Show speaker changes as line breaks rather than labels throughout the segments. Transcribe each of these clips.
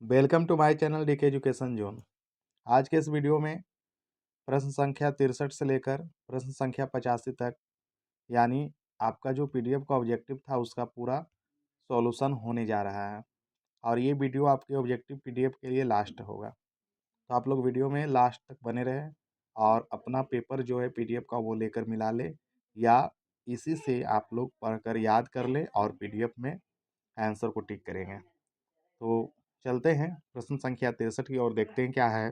Welcome to my channel DK education zone. आज के इस वीडियो में प्रश्न संख्या 63 से लेकर प्रश्न संख्या 85 तक यानी आपका जो पीडीएफ का ऑब्जेक्टिव था उसका पूरा सॉल्यूशन होने जा रहा है और ये वीडियो आपके ऑब्जेक्टिव पीडीएफ के लिए लास्ट होगा। तो आप लोग वीडियो में लास्ट तक बने रहें और अपना पेपर जो है पीडीएफ का वो लेकर मिला ले या इसी से आप लोग पढ़कर याद कर ले और पीडीएफ में आंसर को टिक करेंगे। तो चलते हैं प्रश्न संख्या 63 की ओर, देखते हैं क्या है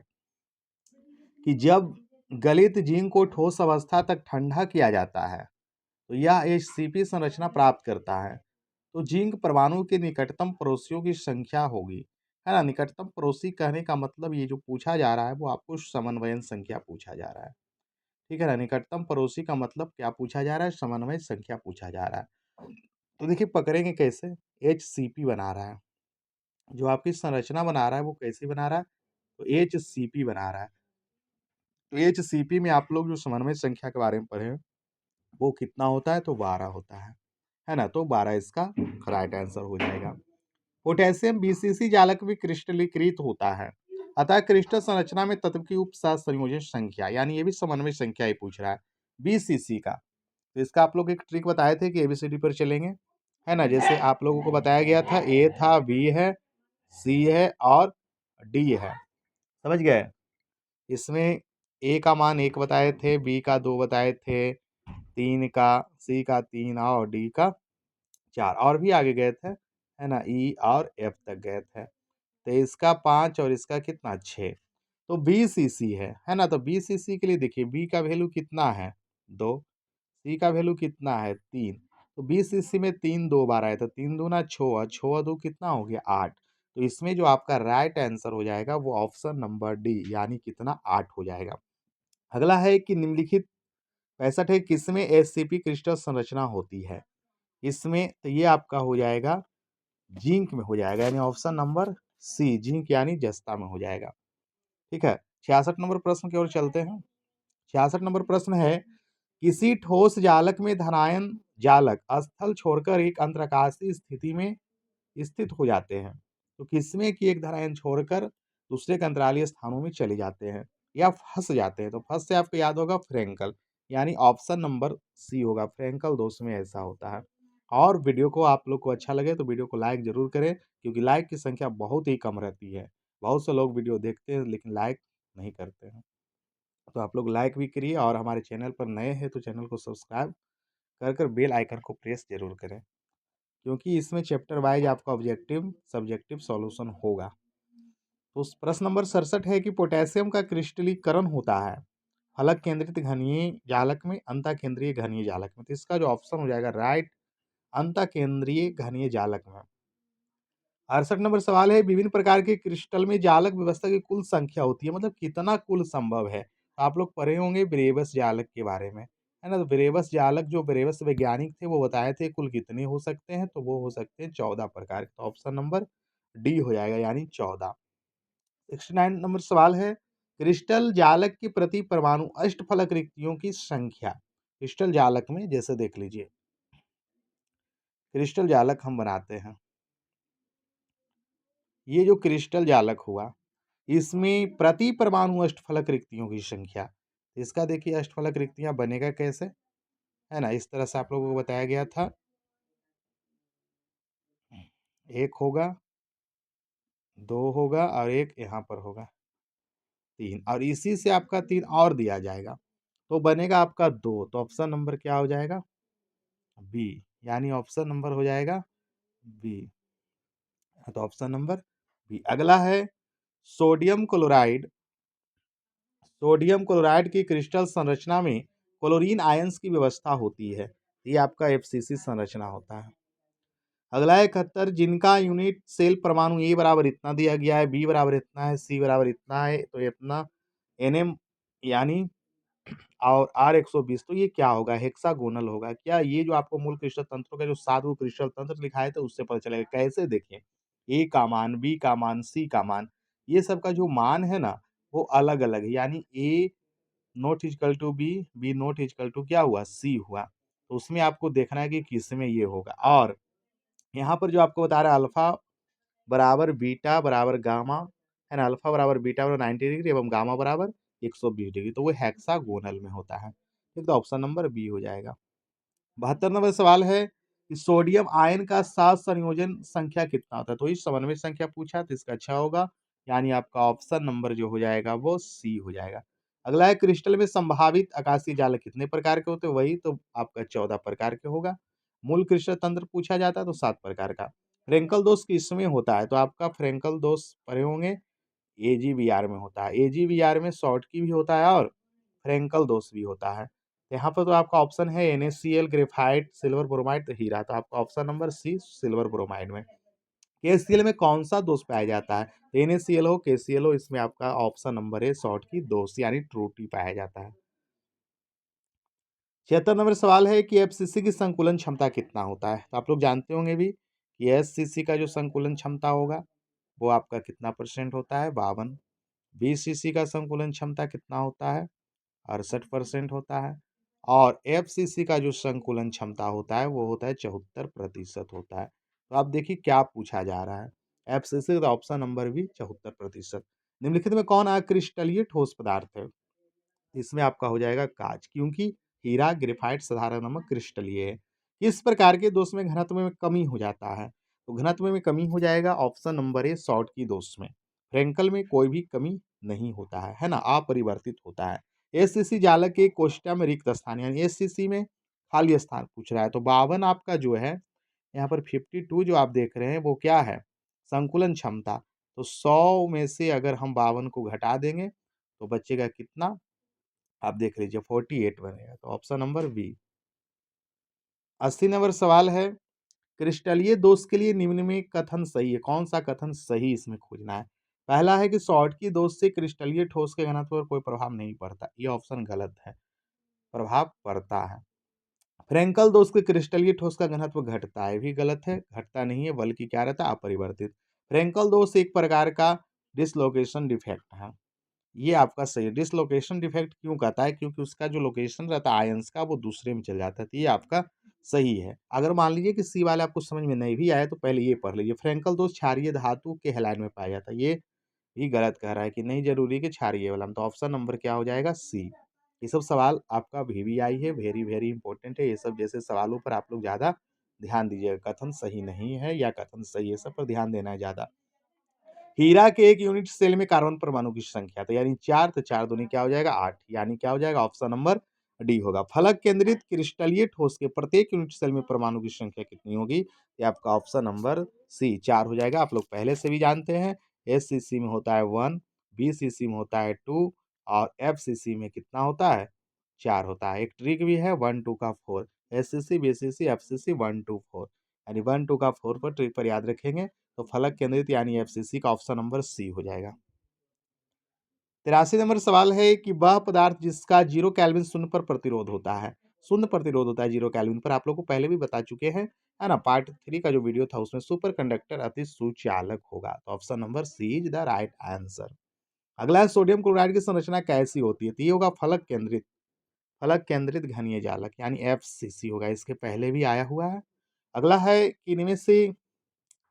कि जब गलित जिंक को ठोस अवस्था तक ठंडा किया जाता है तो यह एचसीपी संरचना प्राप्त करता है। तो जिंक परमाणु के निकटतम पड़ोसियों की संख्या होगी, है ना। निकटतम पड़ोसी कहने का मतलब ये जो पूछा जा रहा है वो आपको समन्वयन संख्या पूछा जा रहा है, ठीक है ना। निकटतम पड़ोसी का मतलब क्या पूछा जा रहा है, समन्वय संख्या पूछा जा रहा है। तो देखिए पकड़ेंगे कैसे, एचसीपी बना रहा है, जो आपकी संरचना बना रहा है वो कैसी बना रहा है, तो एचसीपी बना रहा है। तो एचसीपी में आप लोग जो समन्वय संख्या के बारे में पढ़े हैं वो कितना होता है, तो 12 होता है ना। तो 12 इसका राइट आंसर हो जाएगा। पोटेशियम बीसीसी जालक में क्रिस्टलीकृत होता है, अतः क्रिस्टल संरचना में तत्व की उपसह संयोजन संख्या, यानी ये भी समन्वय संख्या ही पूछ रहा है बीसीसी का। तो इसका आप लोग एक ट्रिक बताए थे कि एबीसीडी पर चलेंगे, है ना। जैसे आप लोगों को बताया गया था ए था, बी है, सी है और डी है, समझ गए। इसमें ए का मान 1 बताए थे, बी का 2 बताए थे, 3 का, सी का 3 और डी का 4 और भी आगे गए थे, है ना, ई और एफ तक गए थे। तो इसका 5 और इसका कितना 6, तो बी सी सी है ना। तो बी सी सी के लिए देखिए बी का वैल्यू कितना है 2, सी का वैल्यू कितना है 3। तो बी सी सी में 3 2 बार आया, तो 3 दूना 6 और 6 और 2 कितना हो गया 8। तो इसमें जो आपका राइट आंसर हो जाएगा वो ऑप्शन नंबर डी यानी कितना 8 हो जाएगा। अगला है कि निम्नलिखित 65 है किसमें एससीपी क्रिस्टल संरचना होती है। इसमें तो ये आपका हो जाएगा जिंक में हो जाएगा, यानी ऑप्शन नंबर सी जिंक यानी जस्ता में हो जाएगा, ठीक है। 66 नंबर प्रश्न की ओर चलते हैं। 66 नंबर प्रश्न है किसी ठोस जालक में धनायन जालक स्थल छोड़कर एक अंतराकाशीय स्थिति में स्थित हो जाते हैं, तो किसमें कि एक धनायन छोड़कर दूसरे के अंतरालीय स्थानों में चले जाते हैं या फंस जाते हैं। तो फंस से आपको याद होगा फ्रेंकल, यानी ऑप्शन नंबर सी होगा, फ्रेंकल दोष में ऐसा होता है। और वीडियो को आप लोग को अच्छा लगे तो वीडियो को लाइक जरूर करें, क्योंकि लाइक की संख्या बहुत ही कम रहती है। बहुत से लोग वीडियो देखते हैं लेकिन लाइक नहीं करते हैं, तो आप लोग लाइक भी करिए और हमारे चैनल पर नए हैं तो चैनल को सब्सक्राइब कर बेल आइकन को प्रेस जरूर करें, क्योंकि इसमें चैप्टर वाइज आपका ऑब्जेक्टिव सब्जेक्टिव सॉल्यूशन होगा। तो उस प्रश्न नंबर 67 है कि पोटेशियम का क्रिस्टलीकरण होता है फलक केंद्रित घनीय जालक में, अंतः केंद्रीय घनीय जालक में। तो इसका जो ऑप्शन हो जाएगा राइट अंतः केंद्रीय घनीय जालक में। 68 नंबर सवाल है विभिन्न प्रकार के क्रिस्टल में जालक व्यवस्था की कुल संख्या होती है, मतलब कितना कुल संभव है। आप लोग पढ़े होंगे ब्रेवस जालक के बारे में, है ना। तो ब्रेवस जालक जो ब्रेवस वैज्ञानिक थे वो बताए थे कुल कितने हो सकते हैं, तो वो हो सकते हैं 14 प्रकार के। तो ऑप्शन नंबर डी हो जाएगा यानी 14। 69 नंबर सवाल है क्रिस्टल जालक की प्रति परमाणु अष्टफलक रिक्तियों की संख्या। क्रिस्टल जालक में जैसे देख लीजिए, क्रिस्टल जालक हम बनाते हैं, ये जो क्रिस्टल जालक हुआ इसमें प्रति परमाणु अष्टफलक रिक्तियों की संख्या। इसका देखिए अष्टफलक रिक्तियां बनेगा कैसे, है ना। इस तरह से आप लोगों को बताया गया था, एक होगा, दो होगा और एक यहाँ पर होगा, तीन, और इसी से आपका तीन और दिया जाएगा तो बनेगा आपका दो। तो ऑप्शन नंबर क्या हो जाएगा बी, यानी ऑप्शन नंबर हो जाएगा बी। तो ऑप्शन नंबर बी। अगला है सोडियम क्लोराइड। सोडियम क्लोराइड की क्रिस्टल संरचना में क्लोरीन आयंस की व्यवस्था होती है, ये आपका एफसीसी संरचना होता है। अगला है 71 जिनका यूनिट सेल परमाणु ए बराबर इतना दिया गया है, बी बराबर इतना है, सी बराबर इतना है, तो इतना एनएम यानी और आर 120, तो ये क्या होगा हेक्सागोनल होगा क्या। ये जो आपको मूल क्रिस्टल तंत्रों का जो 7 गो क्रिस्टल तंत्र लिखाए थे उससे पता चलेगा। कैसे देखें, ए का मान, बी का मान, सी का मान, ये सब का जो मान है ना वो अलग अलग है, यानी A not equal to B, B not equal to क्या हुआ सी हुआ। तो उसमें आपको देखना है कि किस में ये होगा। और यहाँ पर जो आपको बता रहा है अल्फा बराबर बीटा बराबर गामा, है ना? अल्फ़ा बराबर बीटा बराबर 90 डिग्री एवं गामा बराबर 120 डिग्री, तो वो हेक्सागोनल में होता है। ठीक, तो ऑप्शन नंबर बी हो जाएगा। 72 नंबर सवाल है कि सोडियम आयन का साथ संयोजन संख्या कितना होता है? तो इस समन्वय संख्या पूछा तो इसका 6 होगा, यानी आपका ऑप्शन नंबर जो हो जाएगा वो सी हो जाएगा। अगला है क्रिस्टल में संभावित आकाशीय जालक कितने प्रकार के होते हैं? वही तो आपका 14 प्रकार के होगा। मूल क्रिस्टल तंत्र पूछा जाता है तो 7 प्रकार का। फ्रेंकल दोष किसमें होता है? तो आपका फ्रेंकल दोष पढ़े होंगे एजीवीआर में होता है। एजीवीआर में शॉर्टकी भी होता है और फ्रेंकल दोष भी होता है। यहाँ पर तो आपका ऑप्शन है NaCl, ग्रेफाइट, सिल्वर ब्रोमाइड, तो हीरा, तो आपका option number C silver bromide में। KCl में कौन-सा दोष पाया जाता है? NaCl हो, KCl हो, इसमें आपका ऑप्शन नंबर है शॉर्टकी दोष यानी त्रुटि पाया जाता है। 76 नंबर सवाल है कि एफसीसी की संकुलन क्षमता कितना होता है? तो आप लोग जानते होंगे भी कि एससीसी का जो संकुलन क्षमता होगा, वो आपका कितना परसेंट होता है? 52। बीसीसी का संकुलन क्षमता कितना होता है? 68% होता है। और एफसीसी का जो संकुलन क्षमता होता है वो होता है 74% होता है। तो आप देखिए क्या पूछा जा रहा है। एफसीसी का ऑप्शन नंबर भी 74%। निम्नलिखित में कौन अक्रिस्टलीय ठोस पदार्थ है? इसमें आपका हो जाएगा कांच, क्योंकि हीरा, ग्रेफाइट, साधारण नमक क्रिस्टलीय है। किस प्रकार के दोष में घनत्व में कमी हो जाता है? तो घनत्व में कमी हो जाएगा ऑप्शन नंबर ए शॉर्ट की दोष में। फ्रेंकल में कोई भी कमी नहीं होता है ना? अपरिवर्तित होता है। एससीसी जालक के कोष्ठा में रिक्त स्थान, यानी एससीसी में खाली स्थान पूछ रहा है, तो 52 आपका जो है यहाँ पर 52 जो आप देख रहे हैं वो क्या है? संकुलन क्षमता। तो 100 में से अगर हम 52 को घटा देंगे तो बचेगा कितना? आप देख लीजिए 48 बनेगा, तो ऑप्शन नंबर बी। 80 नंबर सवाल है, क्रिस्टलीय दोष के लिए निम्न में कथन सही है? कौन सा कथन सही इसमें खोजना है? पहला है कि शॉर्टकी दोष से क्रिस्टलीय ठोस के घनत्व पर कोई प्रभाव नहीं पड़ता, ये ऑप्शन गलत है। प्रभाव पड़ता है। फ्रेंकल दोष के क्रिस्टलीय ठोस का घनत्व घटता है, भी गलत है। घटता नहीं है बल्कि क्या रहता है? अपरिवर्तित। फ्रेंकल दोष एक प्रकार का डिसलोकेशन डिफेक्ट है, ये आपका सही है। डिसलोकेशन डिफेक्ट क्यों कहता है? क्योंकि उसका जो लोकेशन रहता है आयंस का वो दूसरे में चल जाता है, तो ये आपका सही है। अगर मान लीजिए कि सी वाले आपको समझ में नहीं भी आया तो पहले ये पढ़ लीजिए। फ्रेंकल दोष क्षारीय धातु के हैलाइड में पाया जाता है, ये भी गलत कह रहा है कि नहीं जरूरी कि क्षारीय वाला में, तो ऑप्शन नंबर क्या हो जाएगा? सी। ये सब सवाल आपका वीवीआई है, वेरी वेरी इंपॉर्टेंट है। ये सब जैसे सवालों पर आप लोग ज़्यादा ध्यान दीजिएगा, कथन सही नहीं है या कथन सही है, सब पर ध्यान देना है ज़्यादा। हीरा के एक यूनिट सेल में कार्बन परमाणु की संख्या, तो यानी 4, तो 4 दूनी क्या हो जाएगा? 8, यानी क्या हो जाएगा? ऑप्शन नंबर डी होगा। फलक केंद्रित क्रिस्टलीय ठोस के प्रत्येक यूनिट सेल में परमाणु की संख्या कितनी होगी? ये आपका ऑप्शन नंबर सी 4 हो जाएगा। आप लोग पहले से भी जानते हैं, एससीसी में होता है 1, बीसीसी में होता है 2 और एफसीसी में कितना होता है? 4 होता है। एक ट्रिक भी है 1 2 का 4, एससीसी, बीसीसी, एफसीसी 1 2 4, यानी 1 2 का 4 पर ट्रिक पर याद रखेंगे तो फलक केंद्रित यानी एफसीसी का ऑप्शन नंबर सी हो जाएगा। 83 नंबर सवाल है कि वह पदार्थ जिसका 0 केल्विन शून्य पर प्रतिरोध होता है, शून्य प्रतिरोध होता है 0 केल्विन पर, आप लोग को पहले भी बता चुके हैं, है ना? पार्ट 3 का जो वीडियो था उसमें सुपर कंडक्टर अति सुचालक होगा, तो option number C is the right answer. अगला है सोडियम क्लोराइड की संरचना कैसी होती है? तो ये होगा फलक केंद्रित घनीय जालक यानी एफसीसी होगा, इसके पहले भी आया हुआ है। अगला है कि इनमें से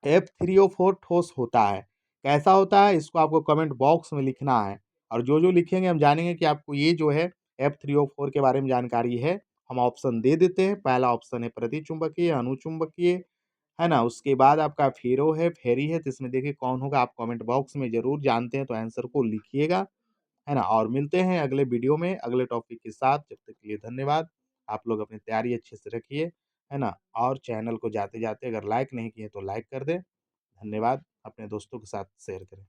F3O4 ठोस होता है, कैसा होता है? इसको आपको कमेंट बॉक्स में लिखना है और जो लिखेंगे हम जानेंगे कि आपको ये जो है F3O4 के बारे में जानकारी है। हम ऑप्शन दे देते हैं। पहला ऑप्शन है प्रतिचुंबकीय, अनुचुंबकीय, है ना? उसके बाद आपका फेरो है, फेरी है, तो इसमें देखिए कौन होगा? आप कमेंट बॉक्स में ज़रूर जानते हैं तो आंसर को लिखिएगा, है ना? और मिलते हैं अगले वीडियो में अगले टॉपिक के साथ, जब तक के लिए धन्यवाद। आप लोग अपनी तैयारी अच्छे से रखिए, है ना? और चैनल को जाते-जाते अगर लाइक नहीं किए तो लाइक कर दें। धन्यवाद, अपने दोस्तों के साथ शेयर करें।